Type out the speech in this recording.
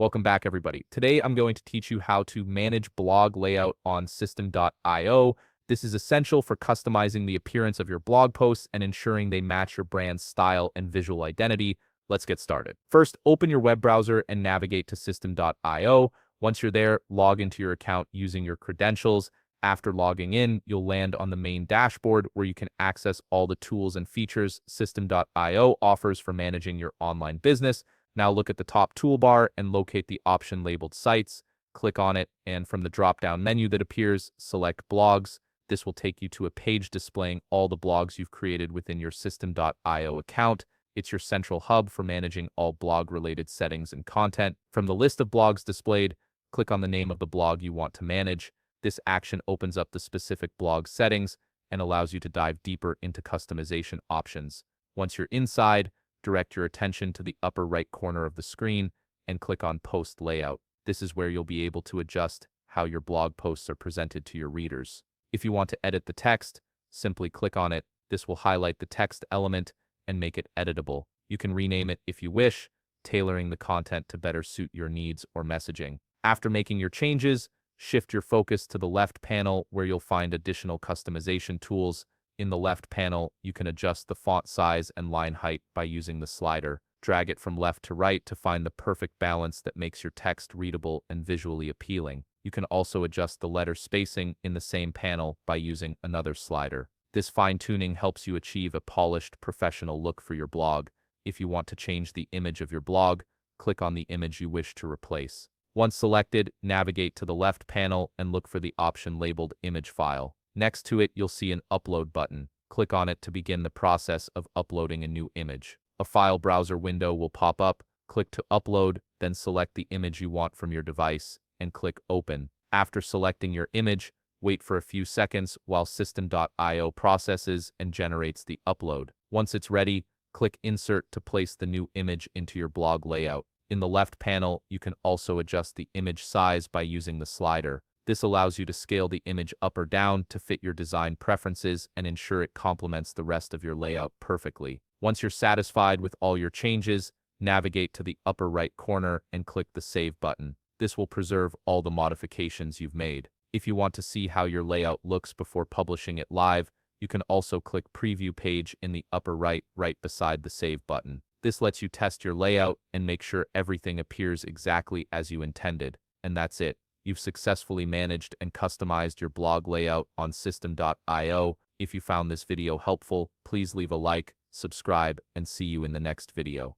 Welcome back, everybody. Today, I'm going to teach you how to manage blog layout on system.io. This is essential for customizing the appearance of your blog posts and ensuring they match your brand's style and visual identity. Let's get started. First, open your web browser and navigate to system.io. Once you're there, log into your account using your credentials. After logging in, you'll land on the main dashboard where you can access all the tools and features system.io offers for managing your online business. Now look at the top toolbar and locate the option labeled Sites. Click on it, and from the drop-down menu that appears, select Blogs. This will take you to a page displaying all the blogs you've created within your system.io account. It's your central hub for managing all blog-related settings and content. From the list of blogs displayed, click on the name of the blog you want to manage. This action opens up the specific blog settings and allows you to dive deeper into customization options. Once you're inside, direct your attention to the upper right corner of the screen and click on Post Layout. This is where you'll be able to adjust how your blog posts are presented to your readers. If you want to edit the text, simply click on it. This will highlight the text element and make it editable. You can rename it if you wish, tailoring the content to better suit your needs or messaging. After making your changes, shift your focus to the left panel where you'll find additional customization tools. In the left panel, you can adjust the font size and line height by using the slider. Drag it from left to right to find the perfect balance that makes your text readable and visually appealing. You can also adjust the letter spacing in the same panel by using another slider. This fine-tuning helps you achieve a polished, professional look for your blog. If you want to change the image of your blog, click on the image you wish to replace. Once selected, navigate to the left panel and look for the option labeled Image File. Next to it, you'll see an Upload button. Click on it to begin the process of uploading a new image. A file browser window will pop up. Click to upload, then select the image you want from your device and click Open. After selecting your image, wait for a few seconds while system.io processes and generates the upload. Once it's ready, click Insert to place the new image into your blog layout. In the left panel, you can also adjust the image size by using the slider. This allows you to scale the image up or down to fit your design preferences and ensure it complements the rest of your layout perfectly. Once you're satisfied with all your changes, navigate to the upper right corner and click the Save button. This will preserve all the modifications you've made. If you want to see how your layout looks before publishing it live, you can also click Preview Page in the upper right beside the Save button. This lets you test your layout and make sure everything appears exactly as you intended. And that's it. You've successfully managed and customized your blog layout on system.io. If you found this video helpful, please leave a like, subscribe, and see you in the next video.